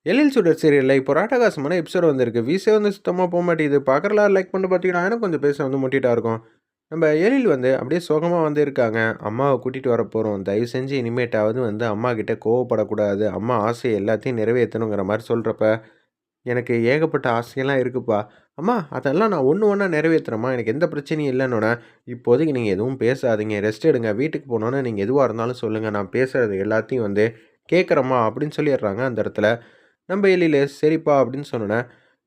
எழில் சுடர் சீரியல்ல இப்போ ராட்டகாசமான எபிசோட் வந்திருக்கு. வீசே வந்து சுத்தமா போமாட்டேங்குது. பார்க்குறலாம் லைக் பண்ணிட்டு பார்த்தீங்கன்னா, எனக்கு கொஞ்சம் பேச வந்து முட்டிட்டா இருக்கும். நம்ம எழில் வந்து அப்படியே சோகமா வந்து இருக்காங்க. அம்மாவ கூட்டிட்டு வரப்போறோம். தயவு செஞ்சு இனிமேட்டாவது வந்து அம்மாகிட்ட கோவப்படக்கூடாது. அம்மா ஆசை எல்லாத்தையும் நிறைவேத்தணுங்கிற மாரி சொல்றப்ப, எனக்கு ஏகப்பட்ட ஆசையெல்லாம் இருக்குப்பா. அம்மா அதெல்லாம் நான் ஒண்ணு ஒண்ணா நிறைவேத்துறேம்மா. எனக்கு எந்த பிரச்சனையும் இல்லன்னோனே, இப்போதைக்கு நீங்க எதுவும் பேசாதீங்க. ரெஸ்ட் எடுங்க. வீட்டுக்கு போனோனே நீங்க எதுவா இருந்தாலும் சொல்லுங்க. நான் பேசுறது எல்லாத்தையும் வந்து கேட்குறேம்மா அப்படின்னு சொல்லிடுறாங்க அந்த இடத்துல. நம்ம எழிலு, சரிப்பா அப்படின்னு சொன்னோன்னே,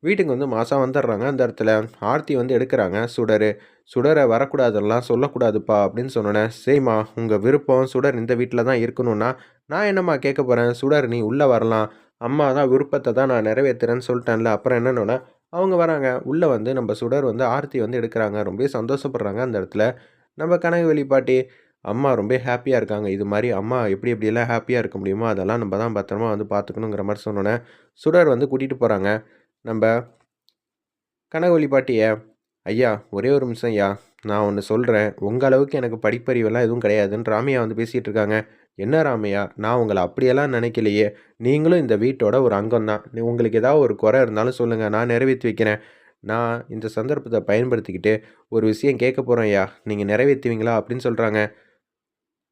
வீட்டுக்கு வந்து மாசா வந்துடுறாங்க. அந்த இடத்துல ஆர்த்தி வந்து எடுக்குறாங்க. சுடரு, "சுடர வரக்கூடாதெல்லாம் சொல்லக்கூடாதுப்பா" அப்படின்னு சொன்னோன்னே, "சரிம்மா உங்க விருப்பம். சுடர் இந்த வீட்ல தான் இருக்கணும்னா, நான் என்னம்மா கேட்க போறேன்? சுடர் நீ உள்ள வரலாம். அம்மா தான் விருப்பத்த தான் நான் நிறைவேத்துறேன்னு சொல்ட்டேன்ல. அப்புறம் என்னன்னோனே" அவங்க வராங்க. உள்ள வந்து நம்ம சுடர் வந்து ஆர்த்தி வந்து எடுக்குறாங்க. ரொம்பவே சந்தோஷப்படுறாங்க அந்த இடத்துல. நம்ம கனகவள்ளி பாட்டி, அம்மா ரொம்ப ஹேப்பியா இருக்காங்க. இது மாரி அம்மா எப்படி எப்படியெல்லாம் ஹேப்பியா இருக்க முடியுமோ, அதெல்லாம் நம்ப தான் பத்திரமா வந்து பார்த்துக்கணுங்கிற மாரி சொன்னோனே, சுடர் வந்து கூட்டிட்டு போறாங்க. நம்ப கனகவள்ளி பாட்டிய, "ஐயா, ஒரே ஒரு நிமிஷம் ஐயா. நான் ஒண்ணு சொல்றேன். உங்க அளவுக்கு எனக்கு படிப்பறிவெல்லாம் எதுவும் கிடையாதுன்னு" ராமையா வந்து பேசிட்டு இருக்காங்க. "என்ன ராமையா? நான் உங்கள அப்படியெல்லாம் நினைக்கலையே. நீங்களும் இந்த வீட்டோட ஒரு அங்கம் தான். உங்களுக்கு ஏதாவது ஒரு குறை இருந்தாலும் சொல்லுங்க. நான் நிறைவேத்தி வைக்கிறேன். நான் இந்த சந்தர்ப்பத்த பயன்படுத்திக்கிட்டு ஒரு விஷயம் கேட்க போறேன் ஐயா. நீங்க நிறைவேத்துவீங்களா?" அப்படின்னு சொல்றாங்க.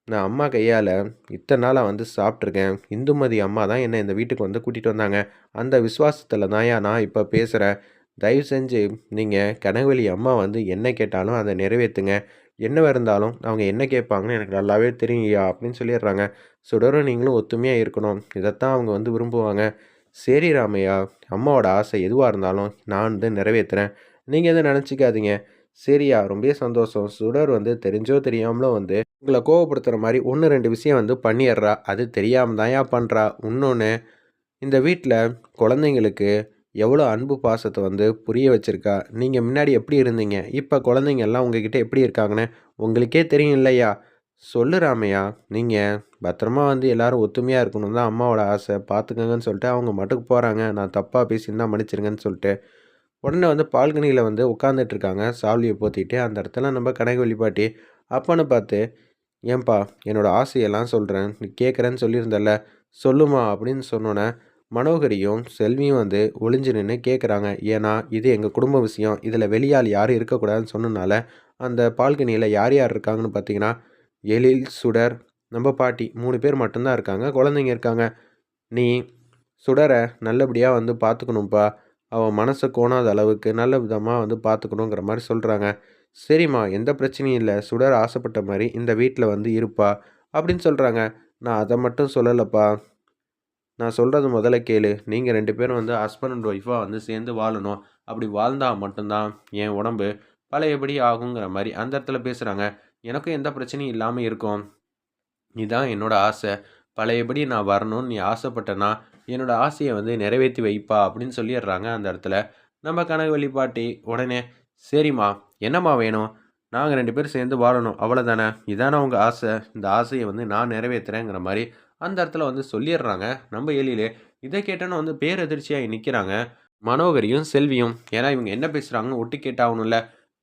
நான் அம்மா கையால இத்தன நாளா வந்து சாப்பிட்டுருக்கேன். இந்துமதி அம்மா தான் என்ன இந்த வீட்டுக்கு வந்து கூட்டிட்டு வந்தாங்க. அந்த விசுவாசத்தில தான்யா நான் இப்ப பேசுறேன். தயவு செஞ்சு நீங்க கனகவழி அம்மா வந்து என்ன கேட்டாலும் அத நிறைவேத்துங்க. என்னவா இருந்தாலும் அவங்க என்ன கேட்பாங்கன்னு எனக்கு நல்லாவே தெரியும்யா அப்படின்னு சொல்லிடுறாங்க. சுடரும் நீங்களும் ஒத்துமையா இருக்கணும். இதத்தான் அவங்க வந்து விரும்புவாங்க. சரி ராமையா, அம்மாவோட ஆசை எதுவா இருந்தாலும் நான் வந்து நிறைவேத்துறேன். நீங்க எதுவும் நினச்சுக்காதீங்க. சரியா, ரொம்பவே சந்தோஷம். சுடர் வந்து தெரிஞ்சோ தெரியாமலோ வந்து உங்கள கோவப்படுத்துற மாரி 1, 2 விஷயம் வந்து பண்ணிர்றா. அது தெரியாம தான்யா பண்றா. இன்னொன்னு, இந்த வீட்ல குழந்தைங்களுக்கு எவ்வளோ அன்பு பாசத்த வந்து புரிய வச்சிருக்கா. நீங்க முன்னாடி எப்படி இருந்தீங்க? இப்ப குழந்தைங்க எல்லாம் உங்ககிட்ட எப்படி இருக்காங்கன்னு உங்களுக்கே தெரியும் இல்லையா? சொல்லு ராமையா. நீங்க பத்திரமா வந்து எல்லாரும் ஒத்துமையா இருக்கணும்னு தான் அம்மாவோட ஆசை. பார்த்துக்கங்கன்னு சொல்லிட்டு அவங்க பாட்டுக்கு போறாங்க. நான் தப்பா பேசியிருந்தா மன்னிச்சிடுங்கன்னு சொல்லிட்டு. உடனே வந்து பால்கனியில வந்து உட்காந்துட்டு இருக்காங்க. சால்வைய போத்திட்டு. அந்த இடத்துல நம்ம கனகவள்ளி பாட்டி அப்பன்னு பார்த்து, "ஏன்பா என்னோட ஆசையெல்லாம் சொல்றேன். நீ கேட்குறேன்னு சொல்லியிருந்தல்ல. சொல்லுமா" அப்படின்னு சொன்னோனே, மனோகரியும், செல்வியும் வந்து ஒளிஞ்சு நின்னு கேட்குறாங்க. ஏன்னா, இது எங்க குடும்ப விஷயம். இதில வெளியாள் யாரும் இருக்கக்கூடாதுன்னு சொன்னனால, அந்த பால்கனியில யார் யார் இருக்காங்கன்னு பார்த்தீங்கன்னா, எழில், சுடர், நம்ம பாட்டி 3 பேர் மட்டும் தான் இருக்காங்க. குழந்தைங்க இருக்காங்க. "நீ சுடர நல்லபடியா வந்து பார்த்துக்கணும்ப்பா. அவ மனச கோணாத அளவுக்கு நல்ல விதமா வந்து பார்த்துக்கணுங்கிற" மாரி சொல்றாங்க. "சரிம்மா, எந்த பிரச்சனையும் இல்ல. சுடர் ஆசைப்பட்ட மாரி இந்த வீட்ல வந்து இருப்பா" அப்படின்னு சொல்றாங்க. "நான் அத மட்டும் சொல்லலப்பா. நான் சொல்றது முதல்ல கேளு. நீங்க 2 பேரும் வந்து ஹஸ்பண்ட் அண்ட் ஒய்ஃபா வந்து சேர்ந்து வாழணும். அப்படி வாழ்ந்தா மட்டும் தான் என் உடம்பு பழையபடி ஆகுங்கிற" மாரி அந்த இடத்துல பேசுறாங்க. "எனக்கும் எந்த பிரச்சனையும் இல்லாம இருக்கும். இதான் என்னோட ஆசை. பழையபடி நான் வரணும்னு நீ ஆசைப்பட்டன்னா, என்னோட ஆசைய வந்து நிறைவேத்தி வைப்பா" அப்படின்னு சொல்லிடுறாங்க அந்த இடத்துல. நம்ம கனகவள்ளி பாட்டி உடனே, "சரிம்மா, என்னம்மா வேணும்? நாங்க 2 பேரும் சேர்ந்து வாழணும். அவ்வளோதானே? இதானே உங்க ஆசை? இந்த ஆசைய வந்து நான் நிறைவேத்துறேங்கிற" மாரி அந்த இடத்துல வந்து சொல்லிடுறாங்க நம்ம எழிலு. இத கேட்டோனே வந்து பேரதிர்ச்சியாயி நிக்கிறாங்க. மனோகரியும், செல்வியும். ஏன்னா இவங்க என்ன பேசுறாங்கன்னு ஒட்டு கேட்டாகணும்ல.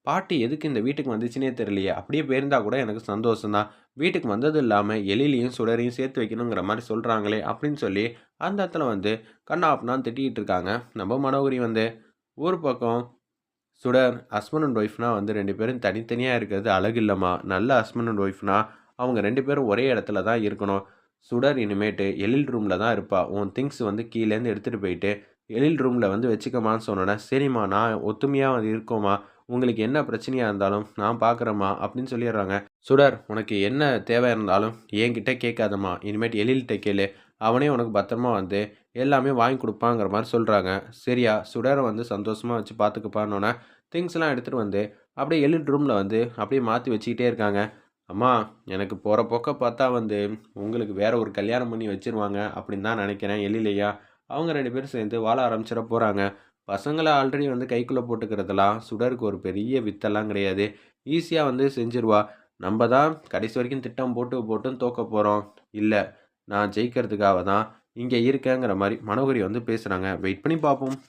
பாட்டி எதுக்கு இந்த வீட்டுக்கு வந்துச்சுன்னே தெரியலையே! அப்படியே போயிருந்தா கூட எனக்கு சந்தோஷம் தான். வீட்டுக்கு வந்தது இல்லாம எழிலயும், சுடரையும் சேர்த்து வைக்கணுங்கிற மாரி சொல்றாங்களே! அப்படின்னு சொல்லி அந்த இடத்துல வந்து கன்னா பின்னான்னு திட்டிக்கிட்டு இருக்காங்க. நம்ம மனோகரி வந்து ஒரு பக்கம் சுடர் ஹஸ்பண்ட் அண்ட் ஒய்ஃப்னா வந்து 2 பேரும் தனித்தனியா இருக்கிறது அழகில்லம்மா. நல்ல ஹஸ்பண்ட் அண்ட் ஒய்ஃப்னா அவங்க 2 பேரும் ஒரே இடத்துல தான் இருக்கணும். சுடர் இனிமேட்டு எழில் ரூம்ல தான் இருப்பா. உன் திங்க்ஸ் வந்து கீழேருந்து எடுத்துட்டு போயிட்டு எழில் ரூம்ல வந்து வச்சுக்கம்மான்னு சொன்னோனே, "சரிம்மா நான் ஒத்துமையா வந்து இருக்கோம்மா. உங்களுக்கு என்ன பிரச்சனையா இருந்தாலும் நான் பார்க்குறேம்மா" அப்படின்னு சொல்லிடுறாங்க. "சுடர் உனக்கு என்ன தேவை இருந்தாலும் என்கிட்ட கேட்காதம்மா. இனிமேட்டு எழில்ட்ட கேளு. அவனே உனக்கு பத்திரமா வந்து எல்லாமே வாங்கி குடுப்பாங்கிற" மாரி சொல்றாங்க. சரியா, சுடர வந்து சந்தோஷமா வச்சு பார்த்துக்கப்பான்னோனே, திங்ஸ்லாம் எடுத்துட்டு வந்து அப்படியே எழில் ரூம்ல வந்து அப்படியே மாத்தி வச்சுக்கிட்டே இருக்காங்க. "அம்மா, எனக்கு போற போக்க பார்த்தா வந்து உங்களுக்கு வேற ஒரு கல்யாணம் பண்ணி வச்சுருவாங்க அப்படின்னு தான் நெனைக்கிறேன் எழிலையா." அவங்க 2 பேரும் சேர்ந்து வாழ ஆரம்பிச்சிட போறாங்க. பசங்கள ஆல்ரெடி வந்து கைக்குள்ள போட்டுக்கிறதெல்லாம் சுடருக்கு ஒரு பெரிய வித்தெல்லாம் கிடையாது. ஈஸியா வந்து செஞ்சுருவா. நம்ப தான் கடைசி வரைக்கும் திட்டம் போட்டு போட்டும் தோக்க போறோம். இல்ல, நான் ஜெயிக்கிறதுக்காக தான் இங்க இருக்கேங்கிற மாரி மனோகரி வந்து பேசுறாங்க. வெயிட் பண்ணி பார்ப்போம்.